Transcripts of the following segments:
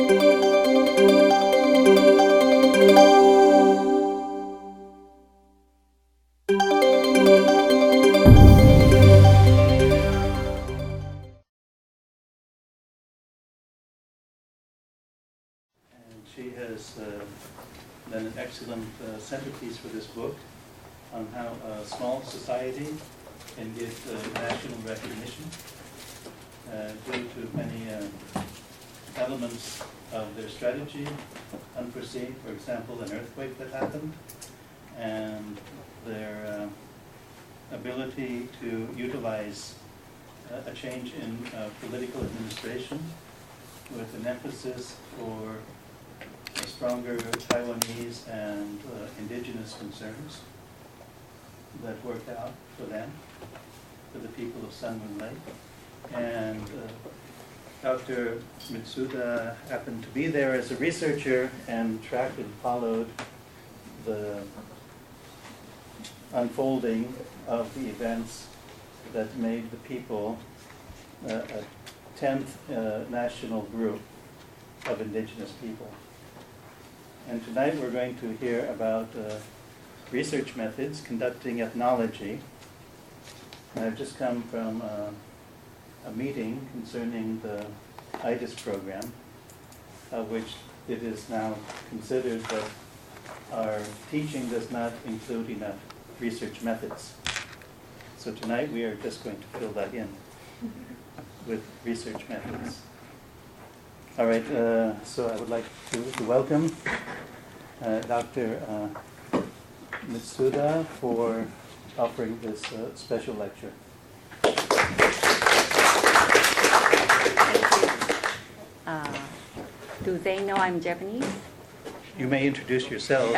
She has done an excellent centerpiece for this book on how a small society can get national recognition due to many elements of their strategy, unforeseen, for example, an earthquake that happened, and their ability to utilize a change in political administration with an emphasis for stronger Taiwanese and indigenous concerns that worked out for them, for the people of Sun Moon Lake. And Dr. MITSUDA happened to be there as a researcher and tracked and followed the unfolding of the events that made the people a 10th national group of indigenous people. And tonight we're going to hear about research methods conducting ethnology. And I've just come from a meeting concerning the IDIS program, which it is now considered that our teaching does not include enough research methods. So tonight we are just going to fill that in with research methods. All right, so I would like to welcome Dr. MITSUDA for offering this special lecture. Do they know I'm Japanese? You may introduce yourself.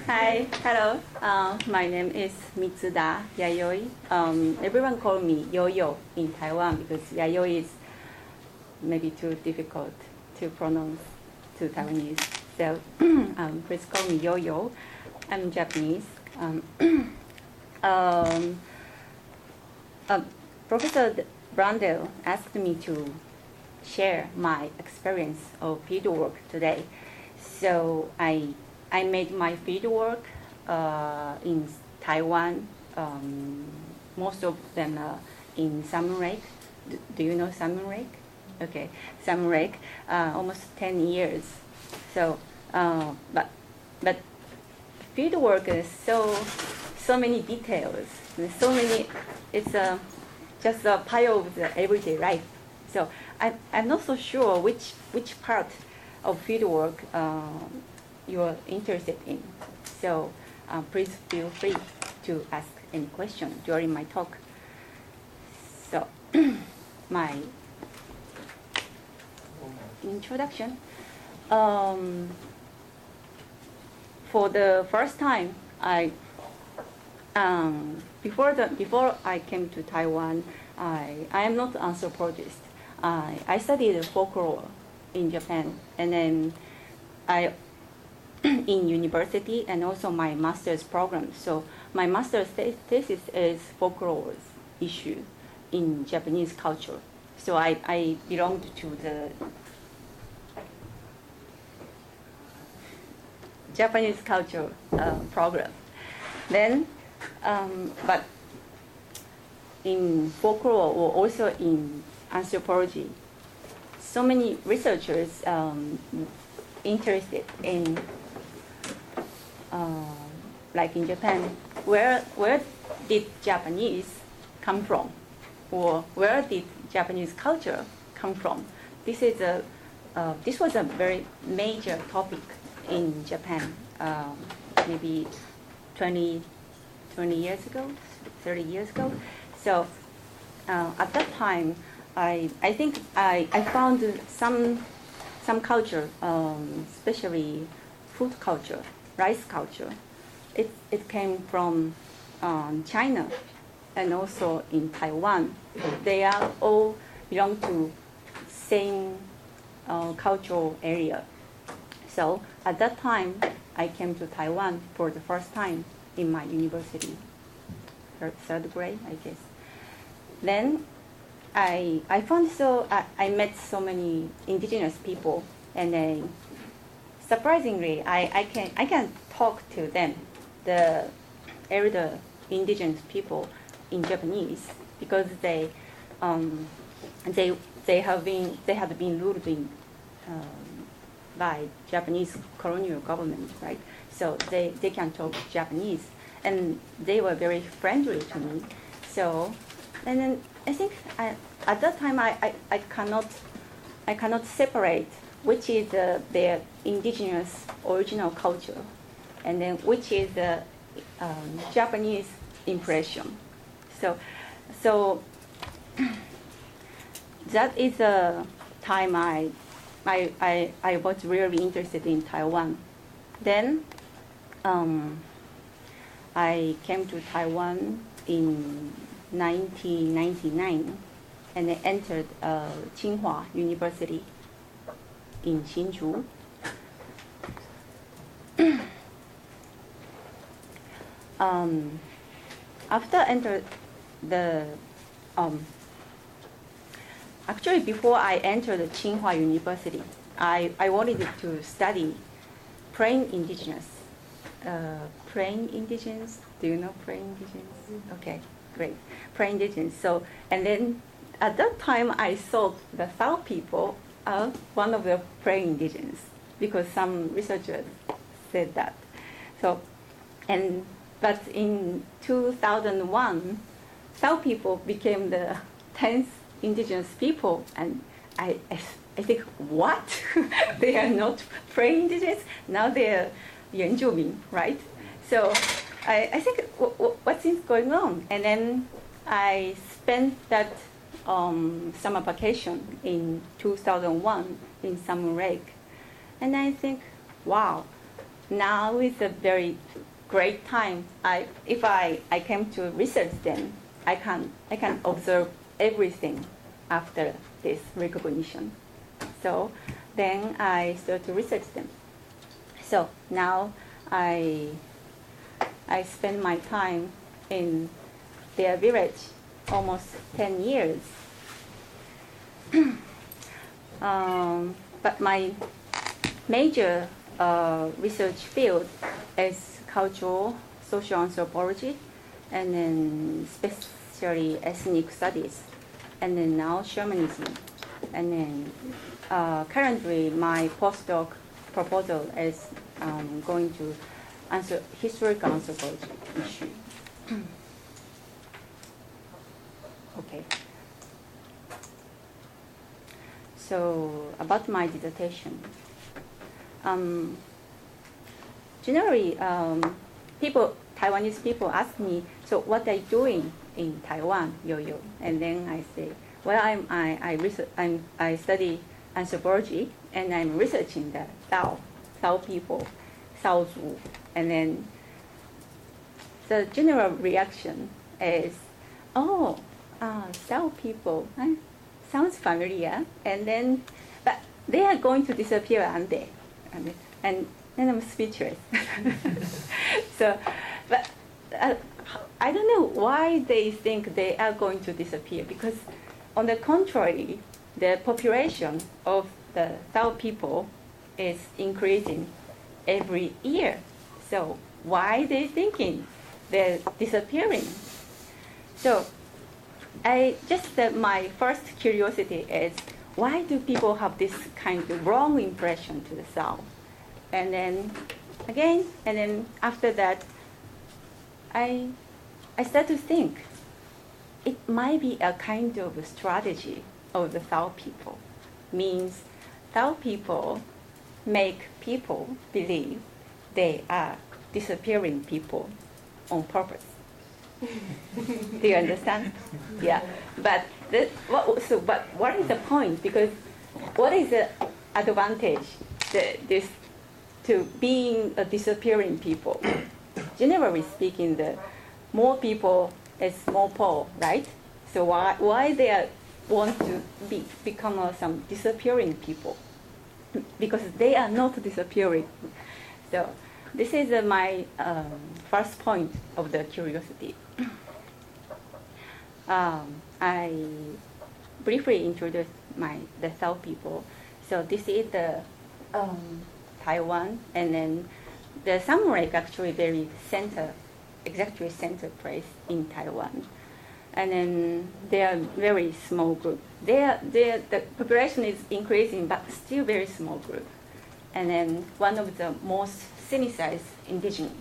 Hi, hello. My name is MITSUDA YAHOI. Everyone call me Yo-Yo in Taiwan because YAHOI is maybe too difficult to pronounce to Taiwanese. So please call me Yo-Yo. I'm Japanese. Professor Brandel asked me to share my experience of fieldwork today. So I made my fieldwork in Taiwan. Most of them in Salmon Lake. Do you know Salmon Lake? Okay, Salmon Lake. Almost 10 years. So, but fieldwork is so many details. So many. It's just a pile of the everyday life. So I'm not so sure which part of fieldwork you're interested in. So please feel free to ask any question during my talk. So my introduction. For the first time, before I came to Taiwan, I am not an anthropologist. I studied folklore in Japan, and then I in university and also my master's program. So my master's thesis is folklore issue in Japanese culture. So I belonged to the Japanese culture program. Then, but in folklore or also in anthropology, so many researchers interested in, like in Japan, where did Japanese come from, or where did Japanese culture come from? This was a very major topic in Japan, maybe 20 years ago, 30 years ago. So at that time, I think I found some culture, especially food culture, rice culture. It came from China and also in Taiwan. They are all belong to same cultural area. So at that time, I came to Taiwan for the first time in my university, third grade, I guess. Then I found I met so many indigenous people, and then surprisingly, I can talk to them, the elder indigenous people in Japanese, because they had been ruled by Japanese colonial government, right? So they can talk Japanese, and they were very friendly to me. So, and then I think at that time I cannot separate which is their indigenous original culture, and then which is the Japanese impression. So that is the time I was really interested in Taiwan. Then I came to Taiwan in 1999, and I entered Tsinghua University in Hsinchu. After entered the actually before I entered the Tsinghua University, I wanted to study plain indigenous. Plain indigenous, do you know plain indigenous? Okay, great. Plain indigenous. So, and then at that time I thought the South people are one of the plain indigenous, because some researchers said that. So, but in 2001, South people became the 10th indigenous people, and I think, what? They are not plain indigenous, now they are Yuanjumin, right? So I think what's going on? And then I spent that summer vacation in 2001 in Summer Lake, and I think, wow, now is a very great time. If I came to research them, I can observe everything after this recognition. So then I started to research them. So now I spend my time in their village almost 10 years. But my major research field is cultural social anthropology, and then especially ethnic studies, and then now shamanism. And then currently my postdoc proposal is going to answer historical anthropology issue. Okay. So about my dissertation. Generally, Taiwanese people ask me, so what are you doing in Taiwan, Yo-Yo? And then I say, well, I study anthropology, and I'm researching the Sao people, Sao Zhu. And then the general reaction is, oh, Sao people, sounds familiar. And then, but they are going to disappear, aren't they? And then I'm speechless. So, but I don't know why they think they are going to disappear, because on the contrary, the population of the Sao people is increasing every year. So why are they thinking they're disappearing? So my first curiosity is, why do people have this kind of wrong impression to the South? And then again, and then after that, I start to think it might be a kind of a strategy of the South people. Means South people make people believe they are disappearing people on purpose. Do you understand? Yeah. But what is the point? Because what is the advantage to being a disappearing people? Generally speaking, the more people is more poor, right? So why they want to become some disappearing people? Because they are not disappearing. So this is my first point of the curiosity. briefly introduce the South people. So this is the Taiwan, and then the Salmon Lake actually very exactly center place in Taiwan. And then they are very small group. The population is increasing, but still very small group. And then one of the most Sinicized indigenous.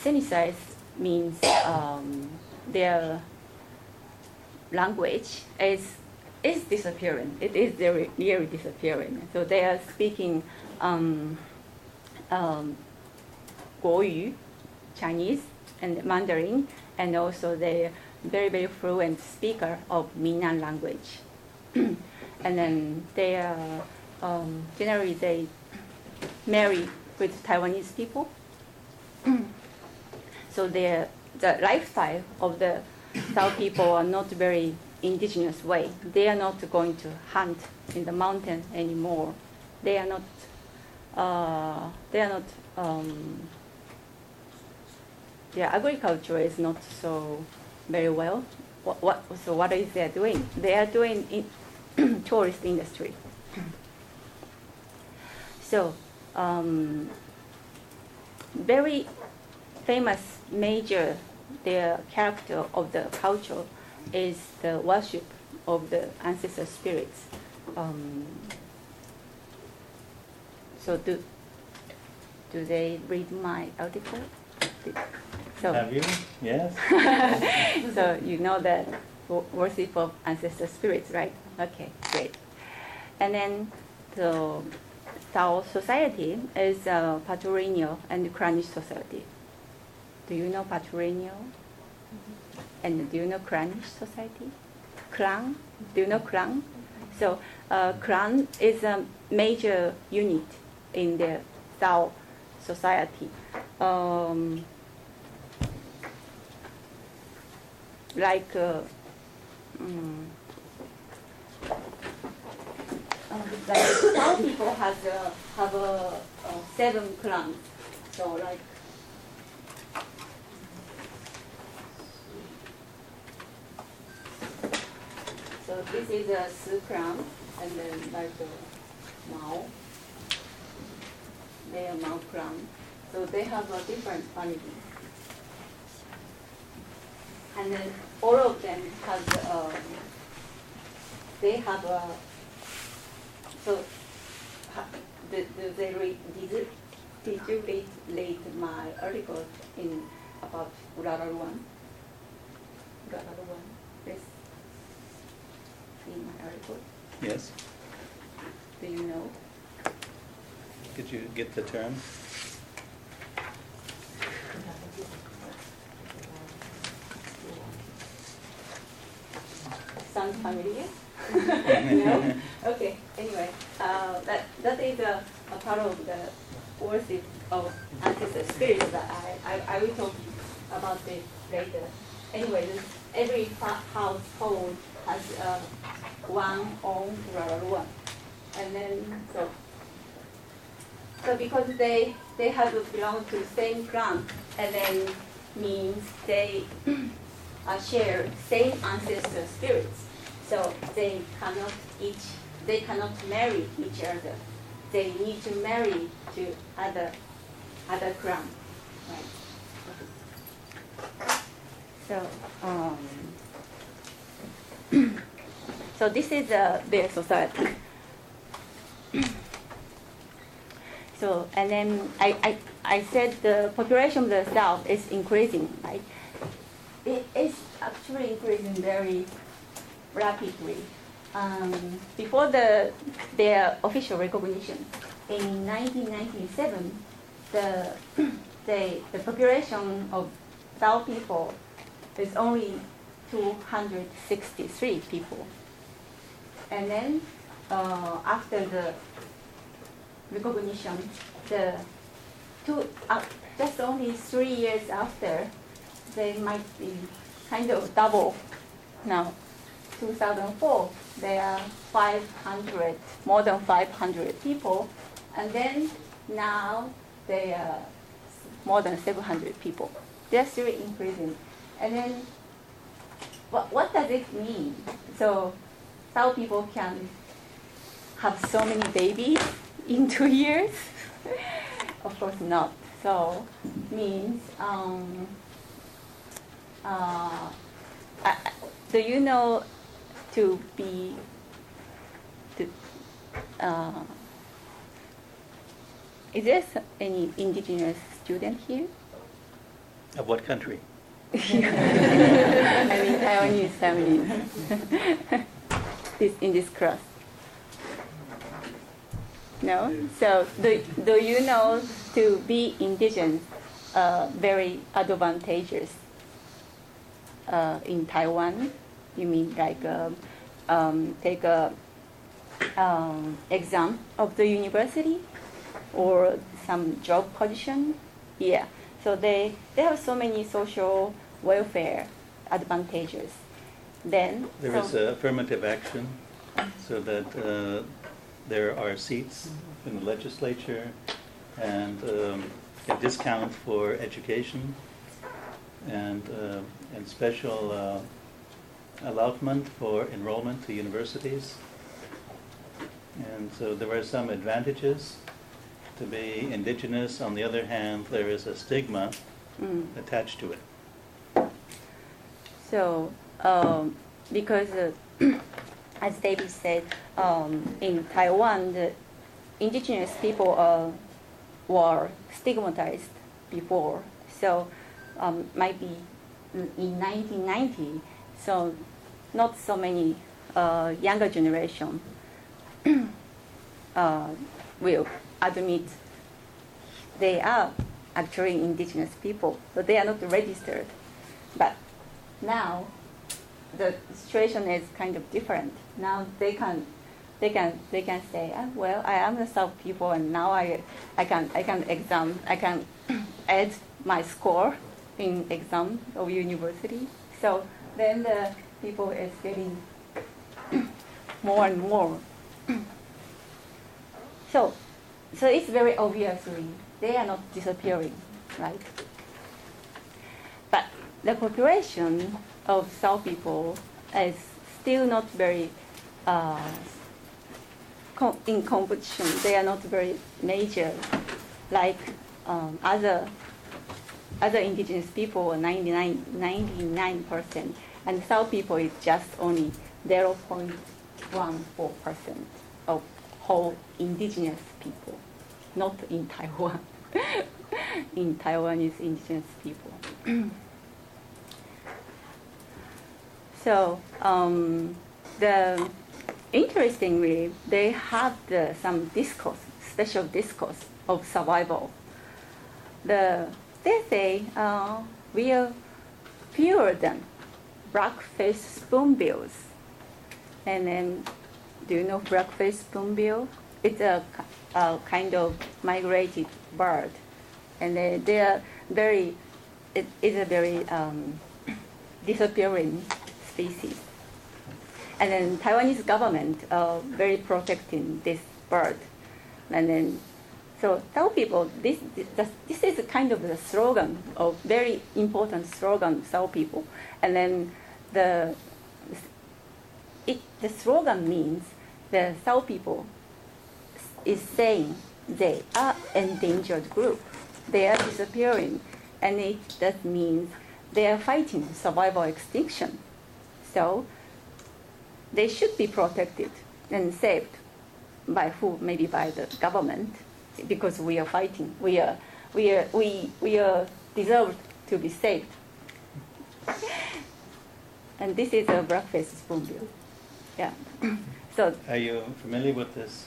Sinicized means their language is disappearing. It is nearly disappearing. So they are speaking Guoyu, Chinese, and Mandarin, and also they're very, very fluent speaker of Minnan language. And then they are, generally they marry with Taiwanese people. So the lifestyle of the South people are not very indigenous way. They are not going to hunt in the mountain anymore. Their agriculture is not so very well. So what is they doing? They are doing in tourist industry. So very famous major their character of the culture is the worship of the ancestor spirits. So do they read my article? So, have you? Yes. So you know the worship of ancestor spirits, right? Okay, great. And then the Tao society is patrilineal and clannish society. Do you know patrilineal? Mm-hmm. And do you know clannish society? Clan? Do you know clan? So clan is a major unit in the Tao society. Like Tao people have 7 clans. So like so this is a Su clan, and then like Mao. They are Mao clan. So they have a different family. And then all of them have, they have a, so did you read my article about Urararuan? Urararuan, please see my article. Yes. Do you know? Did you get the term? Sounds familiar? No? Okay, anyway, that is a part of the worship of ancestor spirits that I will talk about it later. Anyway, every household has one own Urararuan. And then, so because they have to belong to the same clan, and then means they share same ancestor spirits. So they cannot marry each other. They need to marry to other clan, right? So so this is their society. So and then I said the population of the South is increasing, right? It is actually increasing very rapidly. Before their official recognition, in 1997, the population of South people is only 263 people. And then after the recognition, just only 3 years after, they might be kind of double now. 2004, there are more than 500 people, and then now there are more than 700 people. They're still increasing. And then what does it mean? So Sao people can have so many babies in 2 years? Of course not. So means do you know to be is there any indigenous student here? Of what country? I mean Taiwanese families in this class. No? So do you know to be indigenous very advantageous in Taiwan? You mean like take a exam of the university or some job position? Yeah. So they have so many social welfare advantages. Then there is affirmative action, so that there are seats in the legislature and a discount for education and special allotment for enrollment to universities. And so there are some advantages to be indigenous. On the other hand, there is a stigma attached to it. So, because as David said, in Taiwan, the indigenous people were stigmatized before. So, might be in 1990, so not so many younger generation will admit they are actually indigenous people, but they are not registered. But now the situation is kind of different. Now they can say, well, I am the South people, and now I can add my score in exam of university. So then the people is getting more and more. So it's very obviously they are not disappearing, right? But the population of South people is still not very in competition. They are not very major like other indigenous people are 99%, and South people is just only 0.14% of whole indigenous people, not in Taiwan. In Taiwan is indigenous people. So the interestingly, they have some discourse, special discourse of survival. They say we are fewer than black-faced spoonbills. And then, do you know black-faced spoonbill? It's a kind of migrated bird, and they are very. It is a very disappearing species. And then Taiwanese government very protecting this bird, and then so tell people this is a kind of the slogan of very important slogan of Sao people, and then the slogan means the Sao people is saying they are endangered group, they are disappearing, and that means they are fighting survival extinction. So they should be protected and saved by who? Maybe by the government, because we are fighting. We are deserved to be saved. And this is a black-faced spoonbill. Yeah. So. Are you familiar with this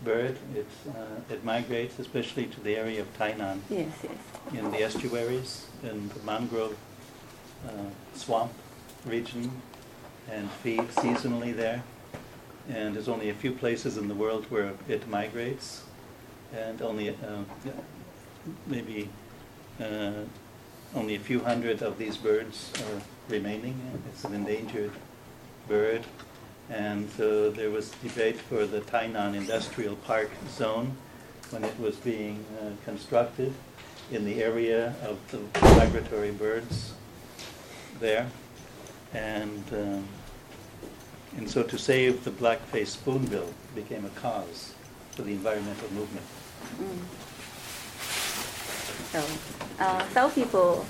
bird? It migrates especially to the area of Tainan. Yes, yes. In the estuaries, in the mangrove swamp region, and feed seasonally there. And there's only a few places in the world where it migrates, and only maybe only a few hundred of these birds are remaining. It's an endangered bird. And so there was debate for the Tainan Industrial Park zone when it was being constructed in the area of the migratory birds there. And so to save the blackface spoonbill became a cause for the environmental movement. So some people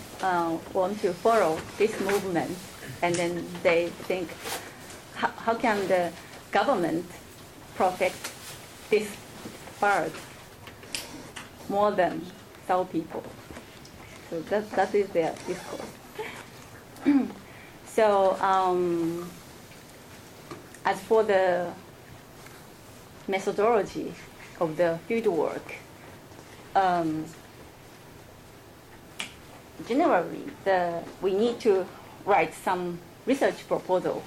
want to follow this movement, and then they think, how can the government protect this bird more than some people? So that is their discourse. So as for the methodology of the fieldwork, generally, we need to write some research proposal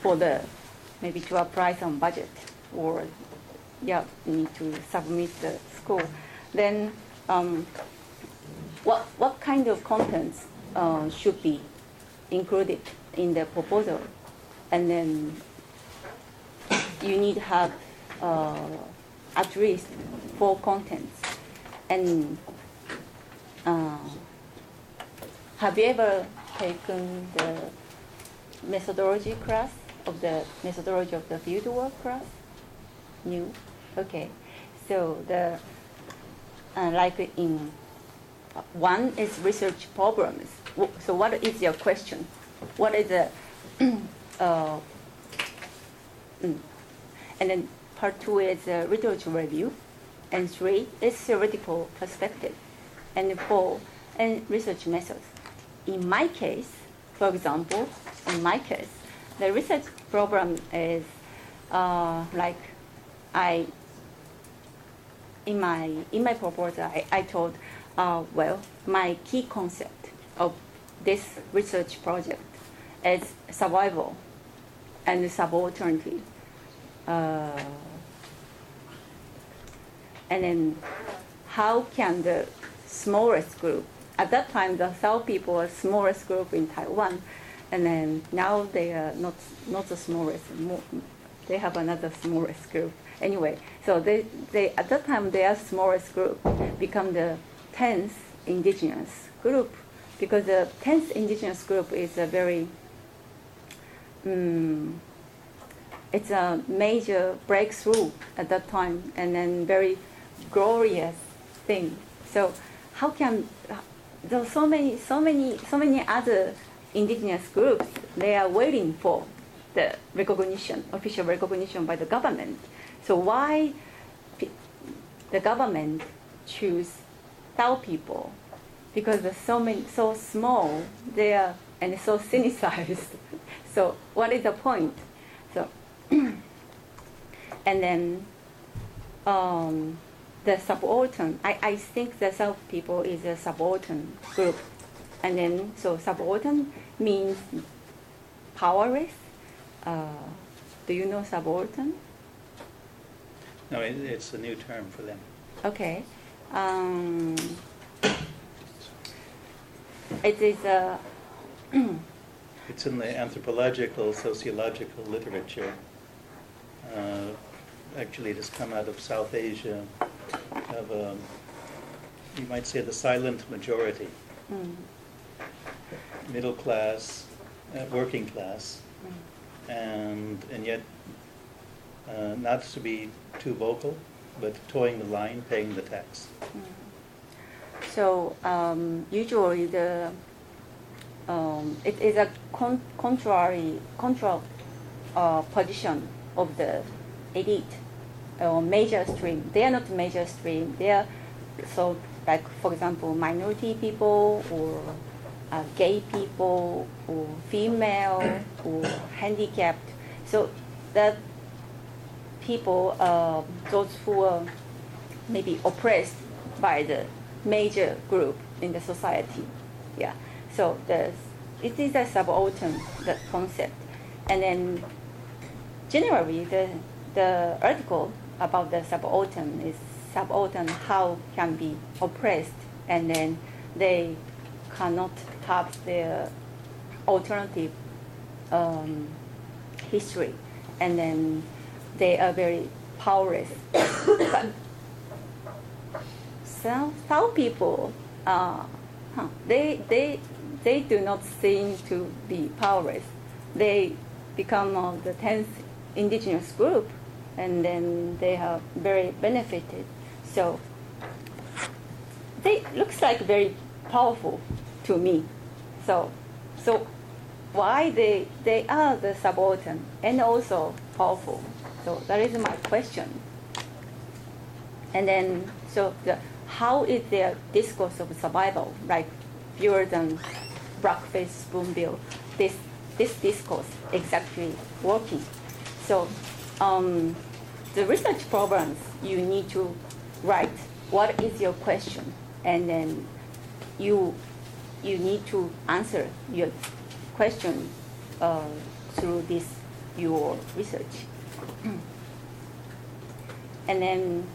for maybe to apply some budget, or we need to submit the school. Then, what kind of contents should be included in the proposal? And then you need to have at least 4 contents. And have you ever taken the methodology class of the methodology of the fieldwork class? New? Okay. So like in one is research problems. So what is your question? What is the and then part 2 is literature review, and 3 is theoretical perspective, and 4 and research methods. In my case, for example, the research program is in my proposal I told my key concept of this research project is survival and subalternity. And then how can the smallest group, at that time the Sao people were the smallest group in Taiwan, and then now they are not the smallest, they have another smallest group. Anyway, so they at that time their smallest group become the 10th indigenous group, because the 10th indigenous group is a very it's a major breakthrough at that time, and then very glorious thing. So how can there are so many other indigenous groups, they are waiting for the recognition, official recognition by the government. So why the government choose Tao people? Because they're so small, they are, and so cynicized. So what is the point? So and then the subaltern, I think the South people is a subaltern group. And then, so subaltern means powerless. Do you know subaltern? No, it's a new term for them. Okay. It is a... It's in the anthropological, sociological literature. Actually, it has come out of South Asia, of you might say the silent majority. Middle class, working class, and yet not to be too vocal, but towing the line, paying the tax. So usually it is a contrary position of the elite or major stream. They are not major stream. They are so, like, for example, minority people or gay people or female or handicapped. So that people, those who are maybe oppressed by the major group in the society. Yeah. So it is a subaltern, the concept. And then generally the article about the subaltern is subaltern how can be oppressed, and then they cannot have their alternative history, and then they are very powerless. But some people, they do not seem to be powerless. they become the 10th indigenous group, and then they have very benefited. So they looks like very powerful to me. So why they are the subaltern and also powerful? So that is my question. And then how is their discourse of survival, like fewer than blackface spoonbill, this discourse exactly working? So the research programs, you need to write what is your question, and then you need to answer your question through your research. And then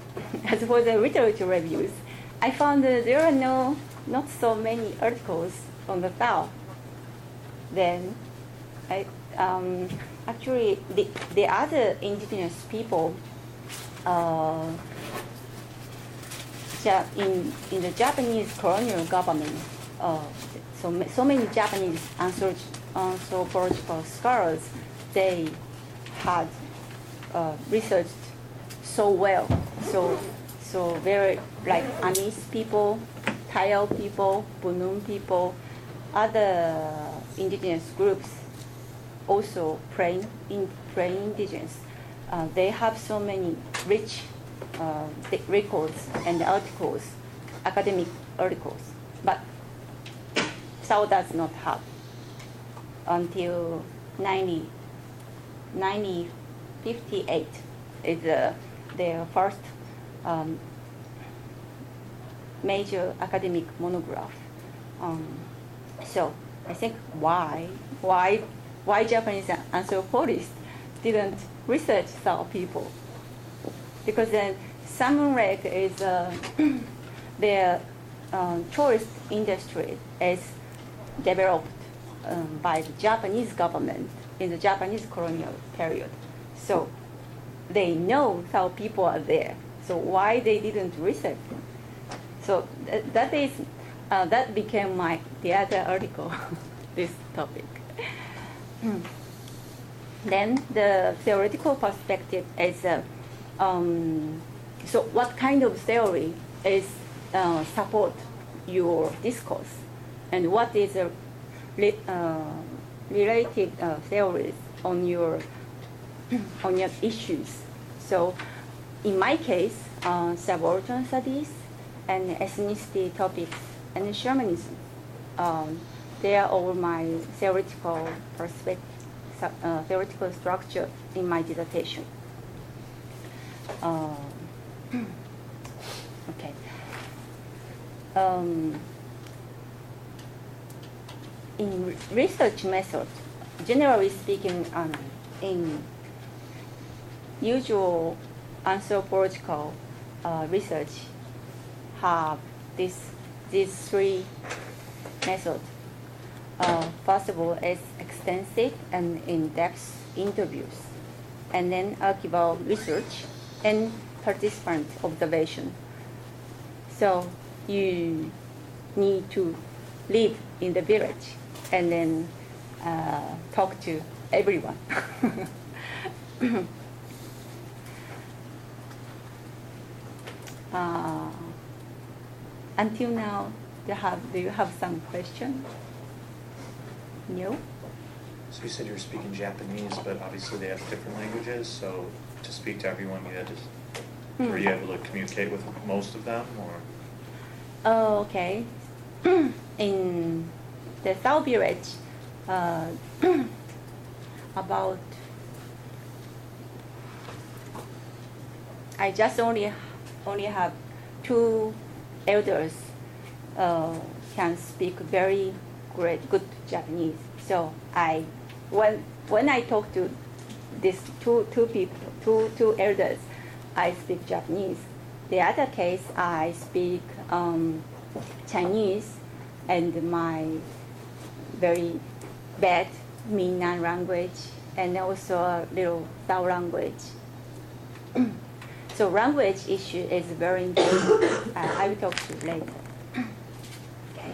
as for the literature reviews, I found that there are not so many articles on the Tao. Then actually the other indigenous people in the Japanese colonial government, so many Japanese anthropological scholars, they had researched so well. So very like Amis people, Tayal people, Bunun people, other indigenous groups also praying indigenous. They have so many rich records and articles, academic articles, but Sao does not have until 1958 is their first major academic monograph. So I think why Japanese anthropologists didn't research Sao people? Because then salmon lake is their tourist industry is developed by the Japanese government in the Japanese colonial period. So they know Sao people are there. So why they didn't research them? So that became the other article, this topic. Then the theoretical perspective is so what kind of theory is support your discourse, and what is related theories on your issues. So in my case, subaltern studies and ethnicity topics and shamanism, they are all my theoretical perspective, theoretical structure in my dissertation. Okay. In research method, generally speaking, in usual anthropological research, have these three methods. First of all, is extensive and in-depth interviews, and then archival research and participant observation. So you need to live in the village and then talk to everyone. Until now, do you have some question? No? So you said you were speaking Japanese, but obviously they have different languages, so to speak to everyone, were you able to communicate with most of them, or? Oh, okay. In the South Village, about, I just only have 2 elders can speak very good Japanese. So when I talk to these two people, two elders, I speak Japanese. The other case, I speak Chinese and my very bad Minnan language, and also a little Tao language. So language issue is very important. I will talk to you later. Okay.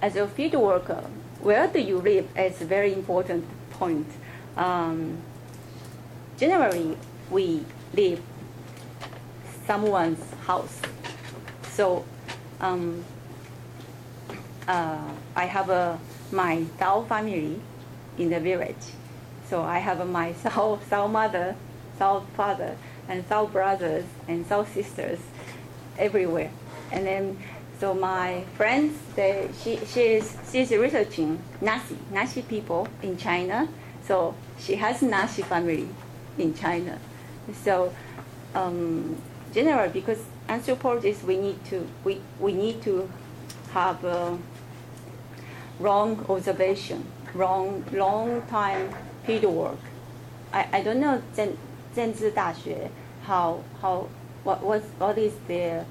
as a field worker, where do you live is a very important point. Generally, we live someone's house. So I have my Sao family in the village. So I have my Sao mother, Sao father, and Sao brothers and Sao sisters everywhere. And then, so my friends, she's researching Nasi people in China. So she has Nasi family in China. So generally, because anthropologists, we need to have long observation, long time field work. I don't know 政治大学 what is their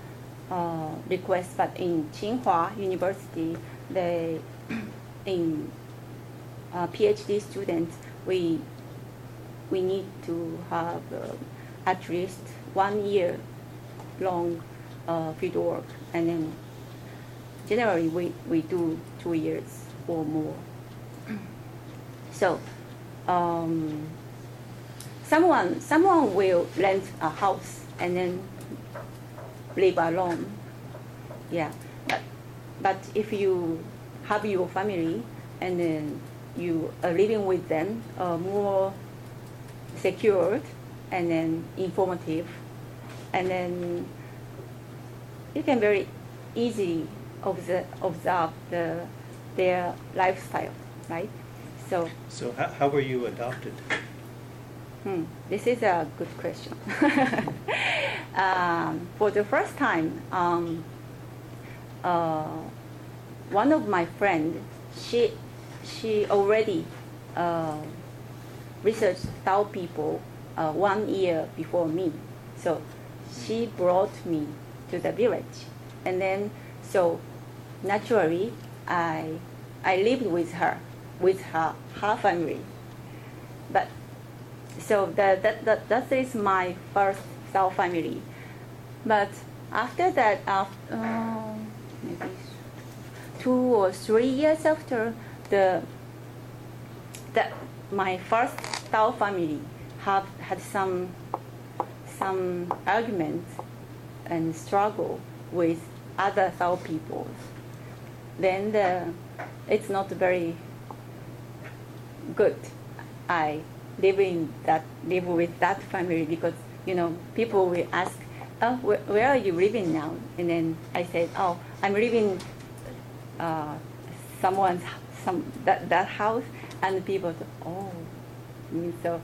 request, but in Tsinghua University, in PhD students, we need to have at least 1 year long field work, and then generally we do 2 years or more. So someone will rent a house and then live alone. Yeah, but if you have your family and then you are living with them, more secured and then informative, and then you can very easily observe their lifestyle, right? So how were you adopted? This is a good question. For the first time, one of my friends, she already researched Tao people 1 year before me. So she brought me to the village, and then so naturally I lived with her family. But so that is my first Tao family. But after that, maybe 2 or 3 years after, my first Tao family had some arguments and struggle with other Tao peoples. Then it's not very good. I live with that family because people will ask, "Oh, where are you living now?" And then I said, "Oh, I'm living that house," and people said, "Oh," so.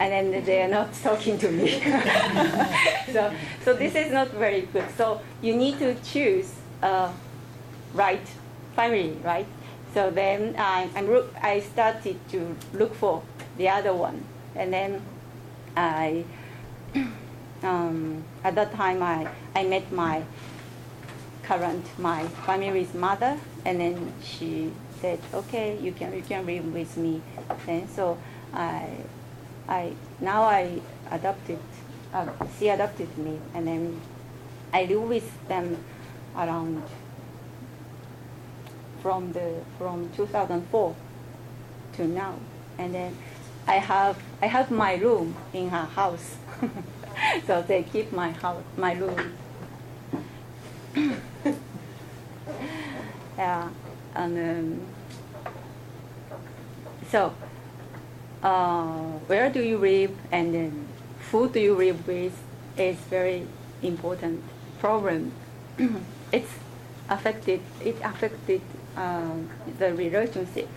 And then they are not talking to me. so this is not very good. So you need to choose right family, right? So then I started to look for the other one, and then at that time I met my family's mother, and then she said, "Okay, you can live with me." And so she adopted me, and then I live with them around from 2004 to now, and then I have my room in her house, so they keep my room. Yeah, and so. Where do you live and then who do you live with is very important problem. It affected the relationship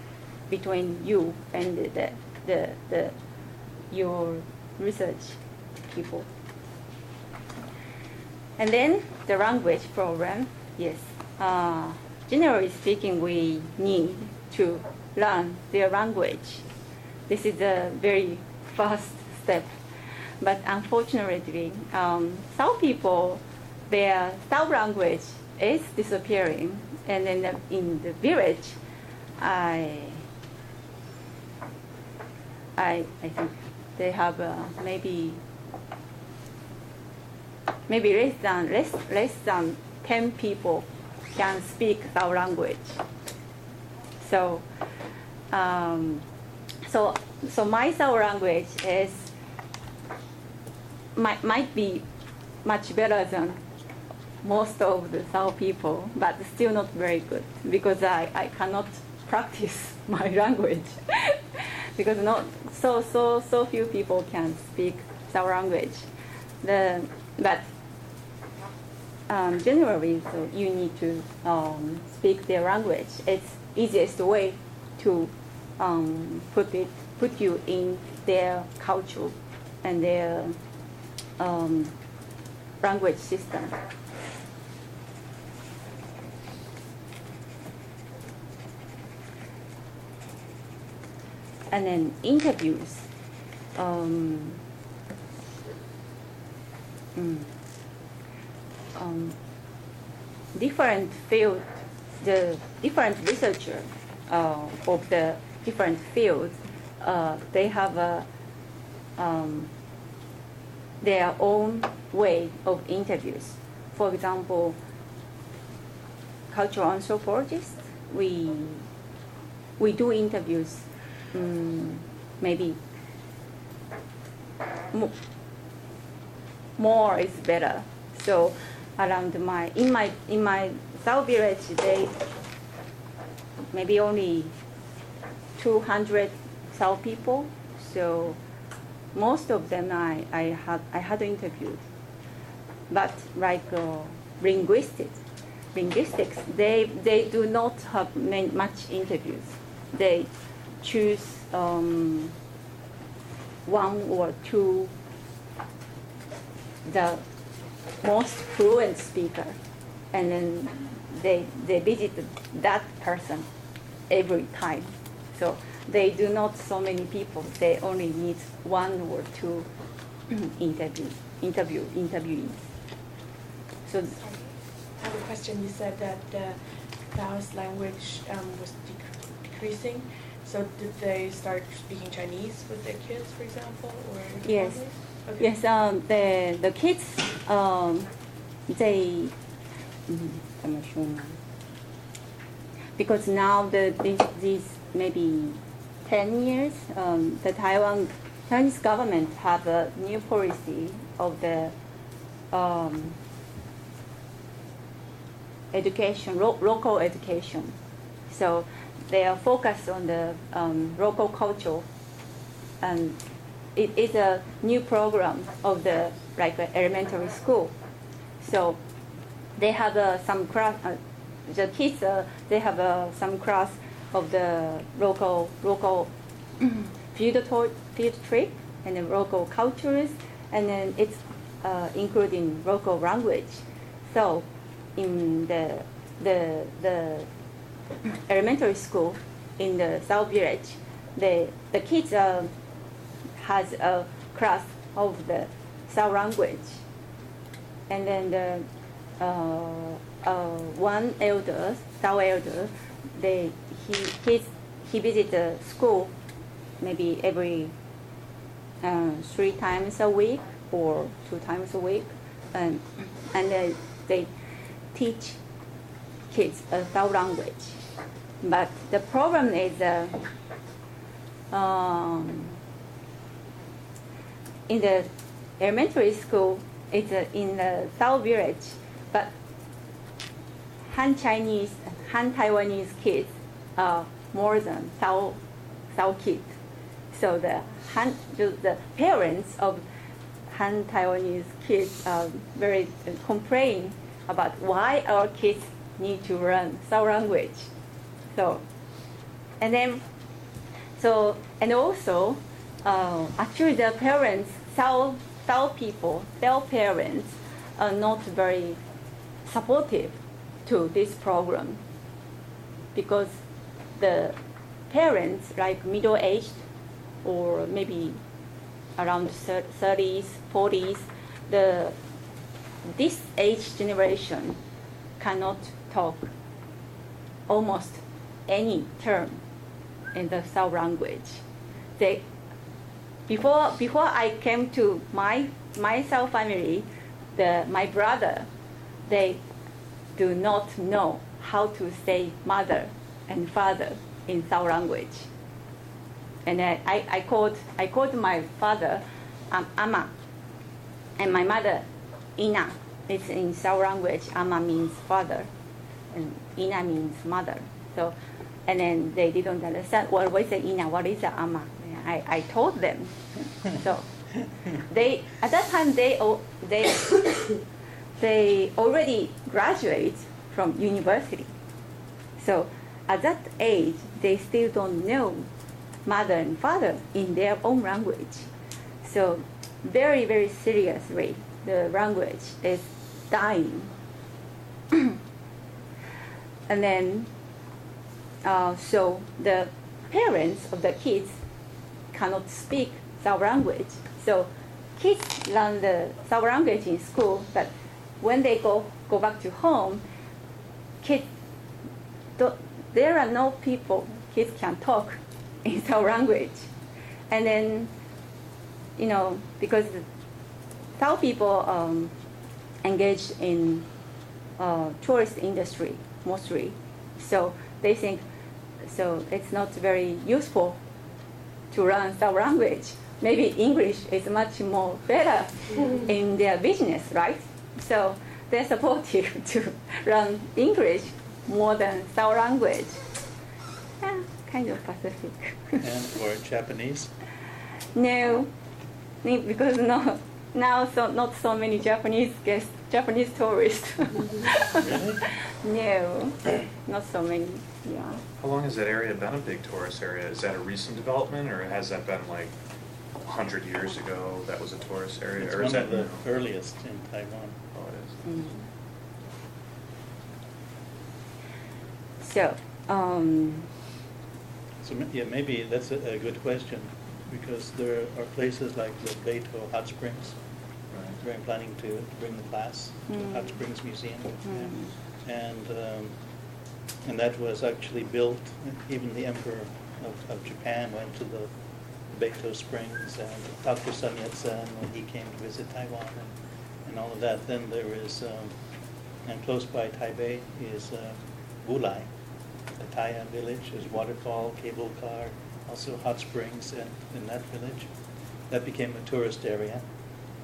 between you and your research people. And then the language problem, yes. Generally speaking, we need to learn their language. This is a very first step. But unfortunately, Sao people, their Sao language is disappearing. And then in the village, I think they have maybe less than 10 people can speak Sao language. So, so my Sao language might be much better than most of the Sao people, but still not very good because I cannot practice my language because so few people can speak Sao language. But generally, so you need to speak their language. It's easiest way to put you in their culture and their language system. And then interviews. Different field, the different researcher of the different fields, they have their own way of interviews. For example, cultural anthropologists, we do interviews. Maybe more is better. So around in my Sao village, they maybe only 200 Sao people. So most of them I had interviewed. But like linguistics, they do not have much interviews. They choose one or two the most fluent speaker, and then they visit that person every time. So they do not so many people. They only need one or two interviewees. So I have a question. You said that the Taoist language was decreasing. So did they start speaking Chinese with their kids, for example, or yes, okay. yes. The kids they because now these maybe 10 years the Chinese government have a new policy of the education, local education. So they are focused on the local culture, and it is a new program of the elementary school. So they have some class. The kids they have some class of the local field trip and the local cultures, and then it's including local language. So in the elementary school in the South Village, the kids has a class of the Sao language, and then the one elder, Sao elder, he visit the school maybe every 3 times a week or 2 times a week, and they teach kids a Sao language. But the problem is in the elementary school, it's in the Sao Village, but Han Chinese, Han Taiwanese kids are more than Sao kids. So the parents of Han Taiwanese kids are very complain about why our kids need to learn Sao language. So, and also, actually the parents, Sao people, their parents are not very supportive to this program, because the parents, like middle-aged or maybe around 30s, 40s, this age generation cannot talk almost any term in the Sao language. Before I came to my Sao family, my brother, they do not know how to say mother and father in Sao language. And then I called my father Ama, and my mother Ina. It's in Sao language. Ama means father, and Ina means mother. So, and then they didn't understand. Well, what is Ina? What is Ama? I told them. So they at that time they already graduate from university. So at that age, they still don't know mother and father in their own language. So very, very seriously, the language is dying. And then, so the parents of the kids cannot speak Sao language. So kids learn the Sao language in school, but when they go back to home, there are no people kids can talk in Sao language. And then, because Sao people engage in tourist industry mostly, so they think so it's not very useful to learn Sao language. Maybe English is much more better in their business, right? So they're supportive to learn English more than Sao language. Yeah, kind of pacific. And for Japanese? No, because now not so many Japanese tourists. Really? No, not so many. Yeah. How long has that area been a big tourist area? Is that a recent development, or has that been like 100 years ago that was a tourist area? It's or is one of that the earliest in Taiwan. Oh, it is. Mm. So, So yeah, maybe that's a good question, because there are places like the Beito Hot Springs. Right. We're planning to bring the class to the Hot Springs Museum. And that was actually built, even the Emperor of Japan went to the Beito Springs, and Dr. Sun Yat-sen, when he came to visit Taiwan, and all of that. Then there is, and close by Taipei is Wulai, the Taiyan village. There's waterfall, cable car, also hot springs in that village. That became a tourist area.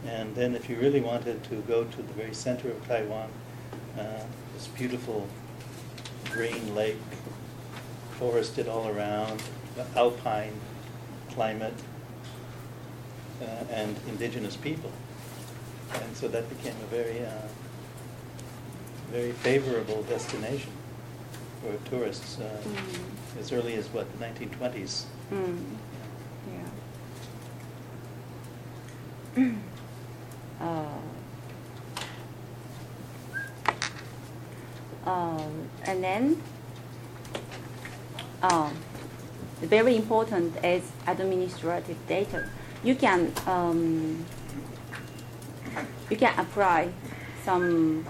And then if you really wanted to go to the very center of Taiwan, this beautiful green lake, forested all around, alpine climate, and indigenous people. And so that became a very, very favorable destination for tourists as early as, what, the 1920s. Yeah. And then, very important is administrative data. You can apply some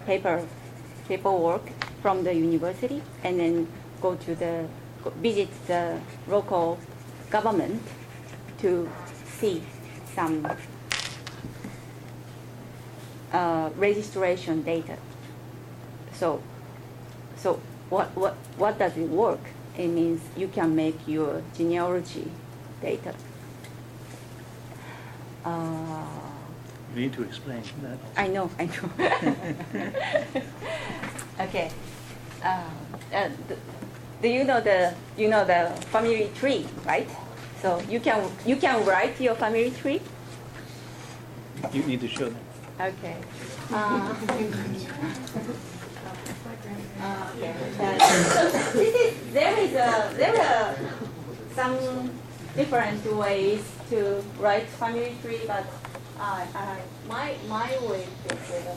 paperwork from the university, and then visit the local government to see some registration data. So what does it work? It means you can make your genealogy data. You need to explain that also. I know. Okay. Do you know the family tree, right? So you can write your family tree. You need to show them. Okay. There are some different ways to write family tree, but my way is better.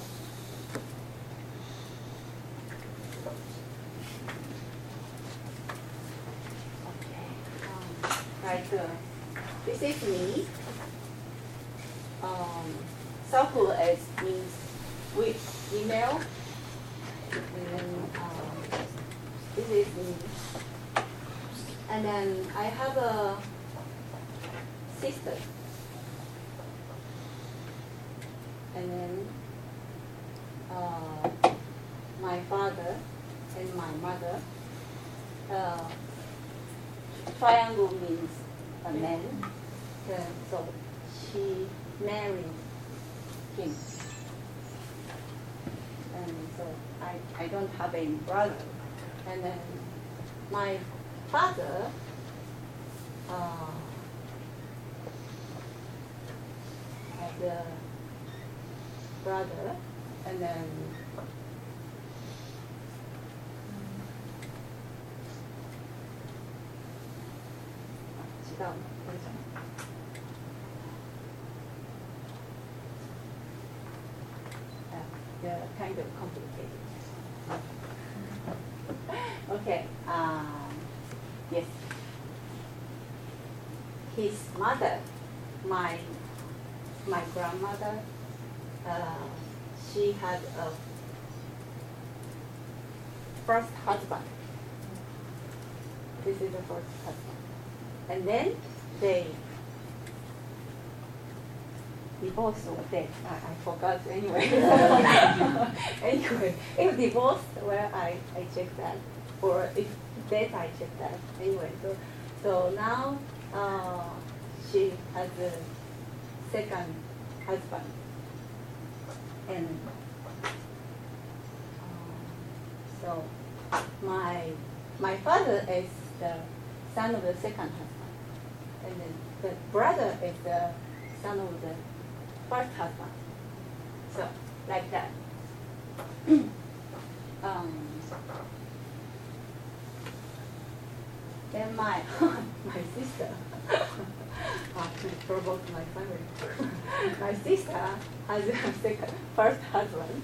This is me. Circle as means with email. And then this is me. And then I have a sister. And then my father and my mother. triangle means a man. So she married him. And so I don't have any brother. And then my father had a brother, and then they're kind of complicated. Okay. Yes. His mother, my grandmother, she had a first husband. This is the first husband. And then they divorced or dead. I forgot anyway. Anyway, if divorced, well, I checked that. Or if dead, I checked that. Anyway, so now she has a second husband. And so my father is the son of the second husband. And then the brother is the son of the first husband. So, like that. Then my sister, to provoke my family. My sister has a first husband,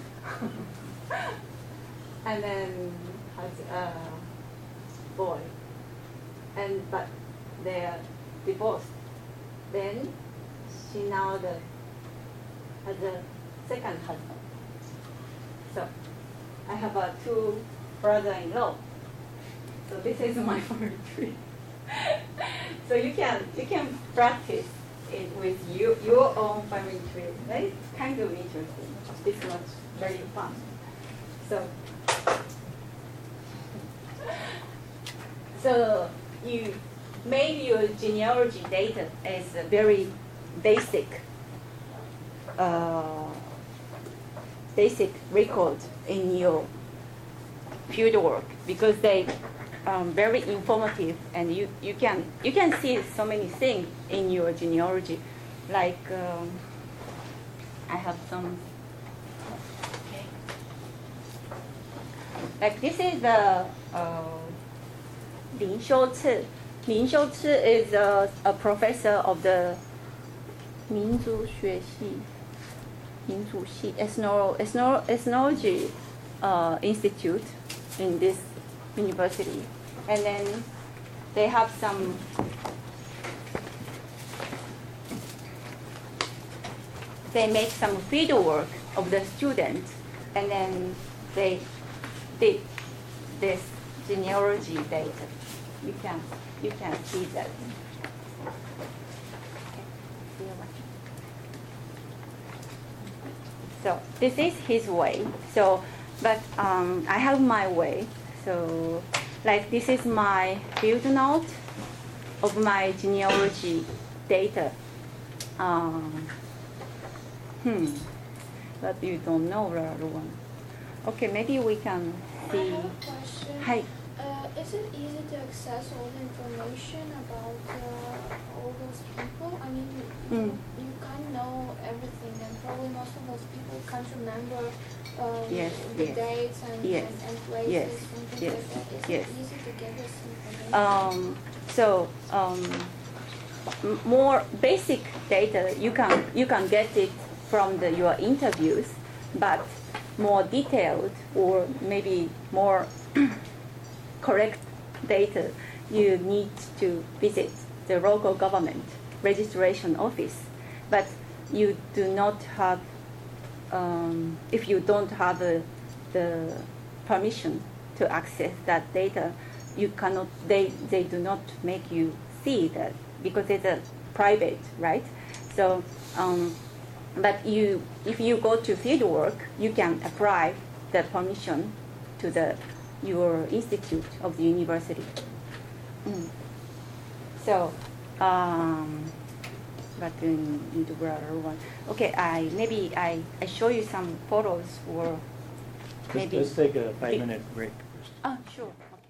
and then has a boy, but they are divorced. Then she now has a second husband. So I have two brother-in-law. So this is my family tree. So you can practice it with your own family tree. It's kind of interesting. It's not very fun. So you maybe your genealogy data is a very basic record in your field work, because they very informative, and you can see so many things in your genealogy. Like I have some. Okay. Like this is the Lin Xiuci. Lin Xiuci is a professor of the 民族学系 ethnology institute in this university, and then they have some they make some field work of the students, and then they did this genealogy data. You can see that. So this is his way. So, but I have my way. So, like this is my field note of my genealogy data. But you don't know the other one. Okay, maybe we can see. I have a question. Hi. Is it easy to access all the information about all those people? I mean, you can't know everything, and probably most of those people can't remember the dates and places and things like that. Is it easy to get this information? More basic data you can get it from your interviews, but more detailed or maybe more correct data, you need to visit the local government registration office. But you do not have, if you don't have the permission to access that data, you cannot. They do not make you see that because it's a private, right? So, but if you go to field work, you can apply the permission to the your institute of the university. So, but you need to brother one. Okay, maybe I show you some photos or maybe. Let's take a 5-minute break first. Sure. Okay.